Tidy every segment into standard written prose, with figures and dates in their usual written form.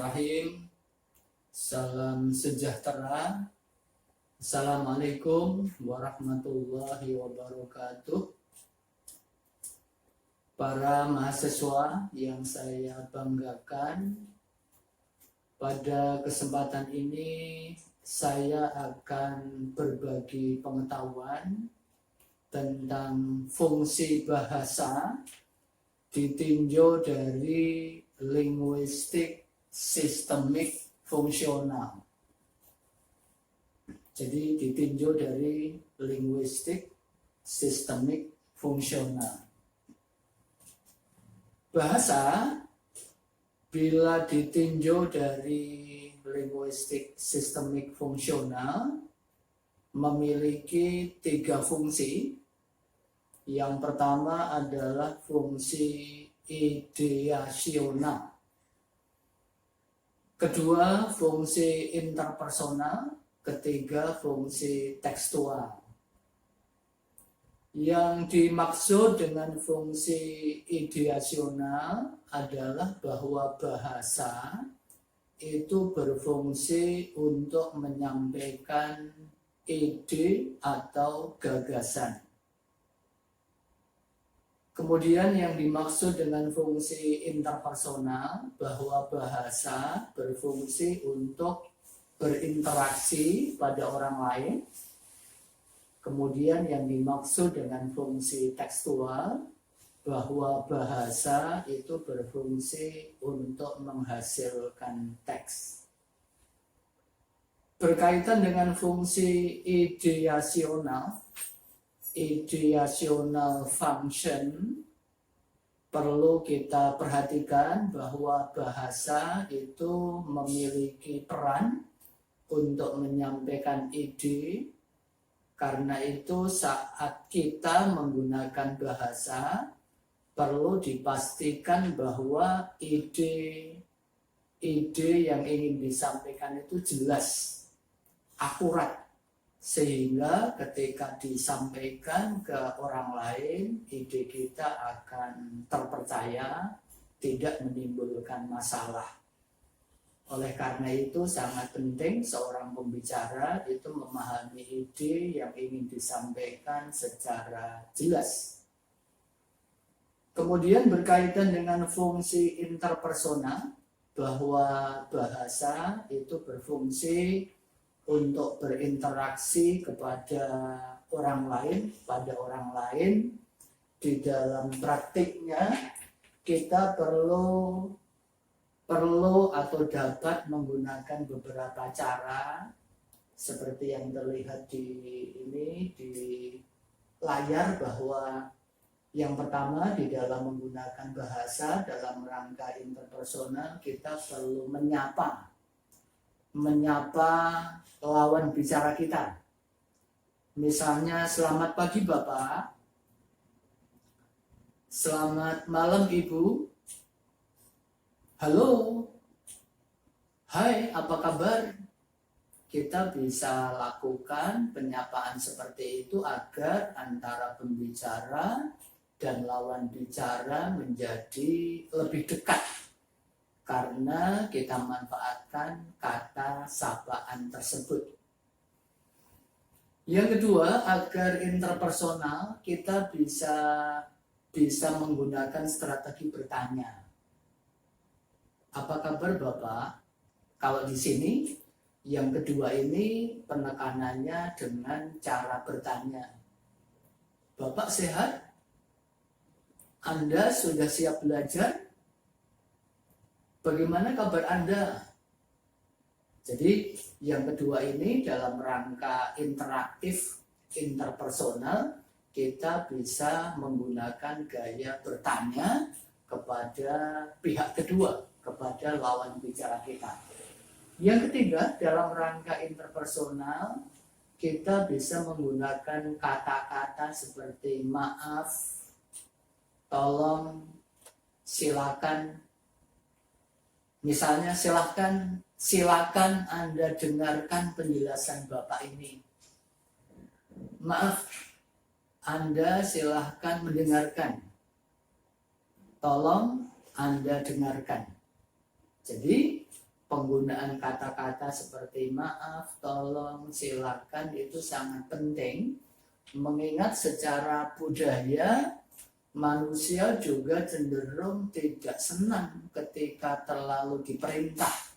Bismillahirrahmanirrahim. Salam sejahtera. Assalamualaikum warahmatullahi wabarakatuh. Para mahasiswa yang saya banggakan, pada kesempatan ini saya akan berbagi pengetahuan tentang fungsi bahasa ditinjau dari linguistik sistemik fungsional. Jadi ditinjau dari linguistik sistemik fungsional. Bahasa bila ditinjau dari linguistik sistemik fungsional memiliki 3 fungsi. Yang pertama adalah fungsi ideasional. Kedua, fungsi interpersonal. Ketiga, fungsi tekstual. Yang dimaksud dengan fungsi ideasional adalah bahwa bahasa itu berfungsi untuk menyampaikan ide atau gagasan. Kemudian yang dimaksud dengan fungsi interpersonal, bahwa bahasa berfungsi untuk berinteraksi pada orang lain. Kemudian yang dimaksud dengan fungsi tekstual, bahwa bahasa itu berfungsi untuk menghasilkan teks. Berkaitan dengan fungsi ideasional function, perlu kita perhatikan bahwa bahasa itu memiliki peran untuk menyampaikan ide. Karena itu saat kita menggunakan bahasa, perlu dipastikan bahwa ide yang ingin disampaikan itu jelas, akurat, sehingga ketika disampaikan ke orang lain, ide kita akan terpercaya, tidak menimbulkan masalah. Oleh karena itu sangat penting seorang pembicara itu memahami ide yang ingin disampaikan secara jelas. Kemudian berkaitan dengan fungsi interpersonal, bahwa bahasa itu berfungsi untuk berinteraksi kepada orang lain, pada orang lain. Di dalam praktiknya kita perlu atau dapat menggunakan beberapa cara seperti yang terlihat di layar, bahwa yang pertama di dalam menggunakan bahasa dalam rangka interpersonal kita perlu menyapa lawan bicara kita. Misalnya, selamat pagi Bapak, selamat malam Ibu, halo, hai, apa kabar? Kita bisa lakukan penyapaan seperti itu agar antara pembicara dan lawan bicara menjadi lebih dekat, karena kita manfaatkan kata sapaan tersebut. Yang kedua, agar interpersonal, kita bisa menggunakan strategi bertanya. Apa kabar Bapak? Kalau di sini, yang kedua ini penekanannya dengan cara bertanya. Bapak sehat? Anda sudah siap belajar? Bagaimana kabar Anda? Jadi yang kedua ini dalam rangka interaktif interpersonal, kita bisa menggunakan gaya bertanya kepada pihak kedua, kepada lawan bicara kita. Yang ketiga, dalam rangka interpersonal, kita bisa menggunakan kata-kata seperti maaf, tolong, silakan. Misalnya, silakan Anda dengarkan penjelasan Bapak ini. Maaf, Anda silakan mendengarkan. Tolong Anda dengarkan. Jadi penggunaan kata-kata seperti maaf, tolong, silakan itu sangat penting, mengingat secara budaya manusia juga cenderung tidak senang ketika terlalu diperintah.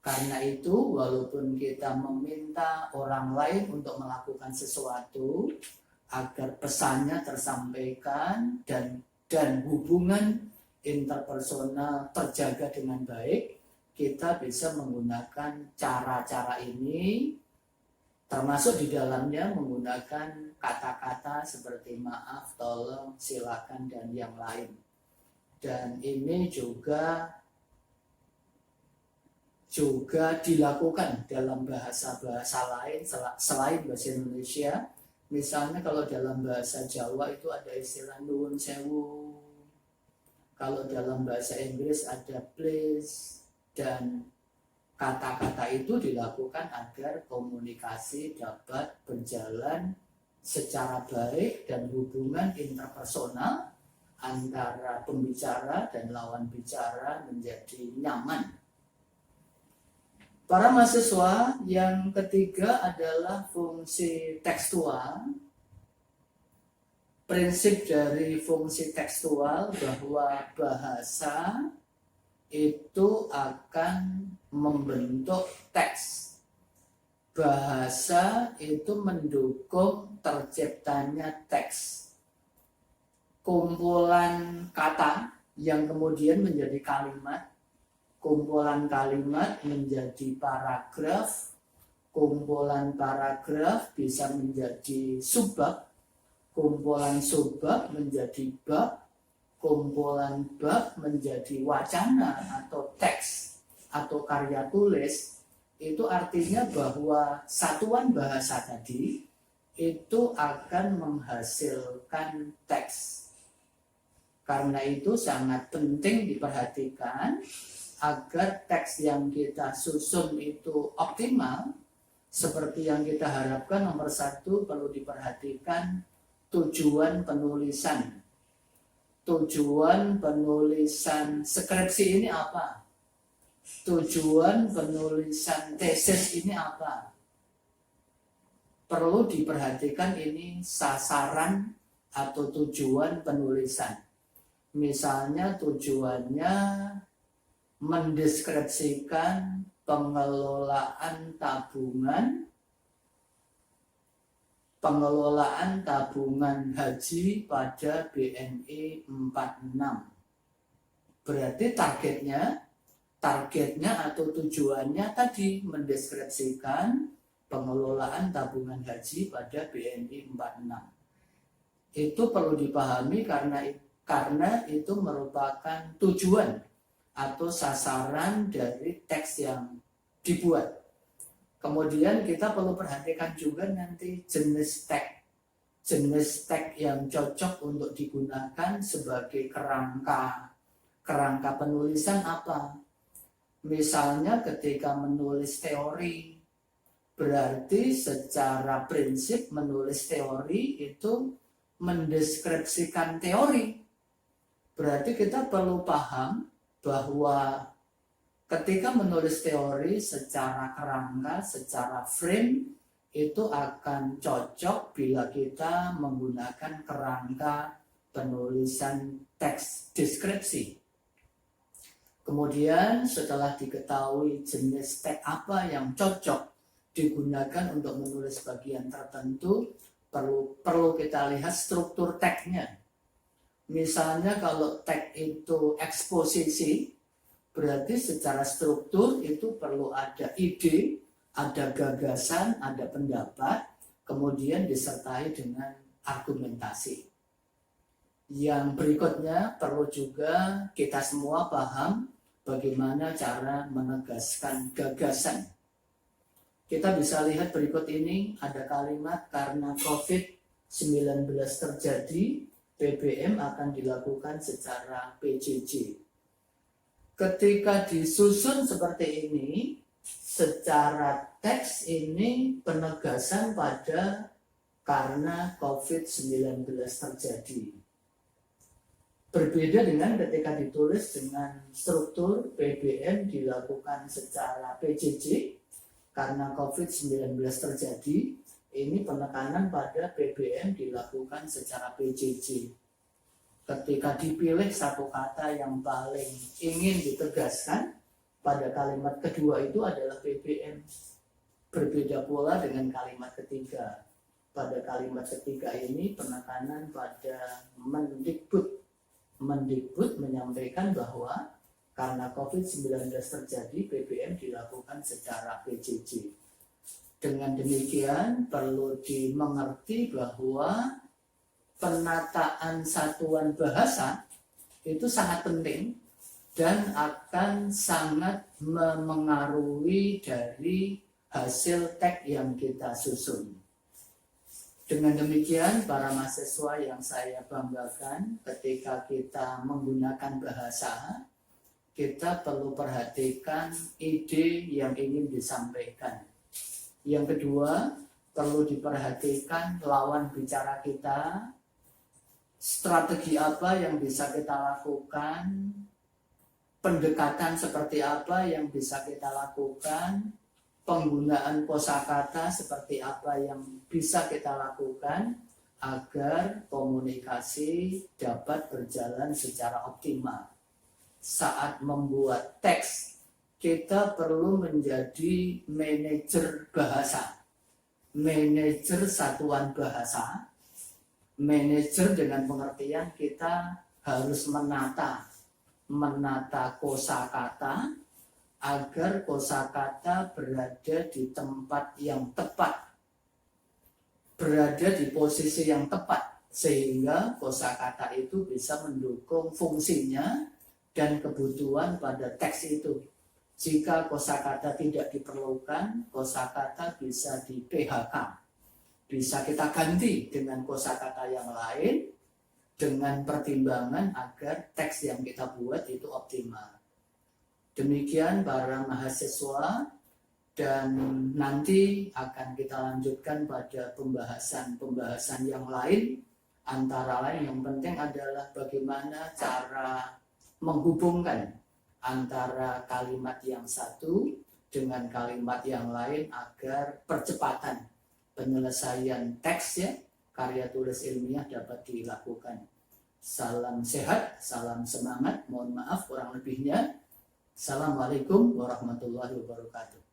Karena itu, walaupun kita meminta orang lain untuk melakukan sesuatu agar pesannya tersampaikan dan hubungan interpersonal terjaga dengan baik, kita bisa menggunakan cara-cara ini, termasuk di dalamnya menggunakan kata-kata seperti maaf, tolong, silakan, dan yang lain. Dan ini juga dilakukan dalam bahasa-bahasa lain selain bahasa Indonesia. Misalnya kalau dalam bahasa Jawa itu ada istilah nuwun sewu. Kalau dalam bahasa Inggris ada please. Dan kata-kata itu dilakukan agar komunikasi dapat berjalan secara baik dan hubungan interpersonal antara pembicara dan lawan bicara menjadi nyaman. Para mahasiswa, yang ketiga adalah fungsi tekstual. Prinsip dari fungsi tekstual bahwa bahasa itu akan membentuk teks. Bahasa itu mendukung terciptanya teks. Kumpulan kata yang kemudian menjadi kalimat, kumpulan kalimat menjadi paragraf, kumpulan paragraf bisa menjadi subbab, kumpulan subbab menjadi bab, kumpulan bab menjadi wacana atau teks atau karya tulis. Itu artinya bahwa satuan bahasa tadi itu akan menghasilkan teks. Karena itu sangat penting diperhatikan agar teks yang kita susun itu optimal. Seperti yang kita harapkan, nomor satu perlu diperhatikan tujuan penulisan. Tujuan penulisan skripsi ini apa? Tujuan penulisan tesis ini apa? Perlu diperhatikan ini sasaran atau tujuan penulisan. Misalnya tujuannya mendeskripsikan pengelolaan tabungan haji pada BNI 46. Berarti targetnya atau tujuannya tadi mendeskripsikan pengelolaan tabungan haji pada BNI 46. Itu perlu dipahami karena itu merupakan tujuan atau sasaran dari teks yang dibuat. Kemudian kita perlu perhatikan juga nanti jenis teks yang cocok untuk digunakan sebagai kerangka penulisan apa. Misalnya ketika menulis teori, berarti secara prinsip menulis teori itu mendeskripsikan teori. Berarti kita perlu paham bahwa ketika menulis teori secara kerangka, secara frame, itu akan cocok bila kita menggunakan kerangka penulisan teks deskripsi. Kemudian setelah diketahui jenis teks apa yang cocok digunakan untuk menulis bagian tertentu, perlu kita lihat struktur teksnya. Misalnya kalau teks itu eksposisi, berarti secara struktur itu perlu ada ide, ada gagasan, ada pendapat, kemudian disertai dengan argumentasi. Yang berikutnya perlu juga kita semua paham bagaimana cara menegaskan gagasan. Kita bisa lihat berikut ini, ada kalimat karena COVID-19 terjadi, BBM akan dilakukan secara PJJ. Ketika disusun seperti ini, secara teks ini penegasan pada karena COVID-19 terjadi. Berbeda dengan ketika ditulis dengan struktur PBM dilakukan secara PJJ, karena COVID-19 terjadi, ini penekanan pada PBM dilakukan secara PJJ. Ketika dipilih satu kata yang paling ingin ditegaskan pada kalimat kedua itu adalah PBM. Berbeda pula dengan kalimat ketiga. Pada kalimat ketiga ini penekanan pada Mendikbud. Mendikbud menyampaikan bahwa karena COVID-19 terjadi, PBM dilakukan secara PJJ. Dengan demikian perlu dimengerti bahwa penataan satuan bahasa itu sangat penting dan akan sangat memengaruhi dari hasil teks yang kita susun. Dengan demikian, para mahasiswa yang saya banggakan, ketika kita menggunakan bahasa, kita perlu perhatikan ide yang ingin disampaikan. Yang kedua, perlu diperhatikan lawan bicara kita, strategi apa yang bisa kita lakukan, pendekatan seperti apa yang bisa kita lakukan, penggunaan kosakata seperti apa yang bisa kita lakukan agar komunikasi dapat berjalan secara optimal. Saat membuat teks, kita perlu menjadi manajer bahasa, manajer satuan bahasa, manajer dengan pengertian kita harus menata kosakata agar kosakata berada di tempat yang tepat, berada di posisi yang tepat, sehingga kosakata itu bisa mendukung fungsinya dan kebutuhan pada teks itu. Jika kosakata tidak diperlukan, kosakata bisa di PHK, bisa kita ganti dengan kosakata yang lain dengan pertimbangan agar teks yang kita buat itu optimal. Demikian para mahasiswa, dan nanti akan kita lanjutkan pada pembahasan yang lain. Antara lain yang penting adalah bagaimana cara menghubungkan antara kalimat yang satu dengan kalimat yang lain agar percepatan penyelesaian teks ya, karya tulis ilmiah dapat dilakukan. Salam sehat, salam semangat, mohon maaf kurang lebihnya. Assalamualaikum warahmatullahi wabarakatuh.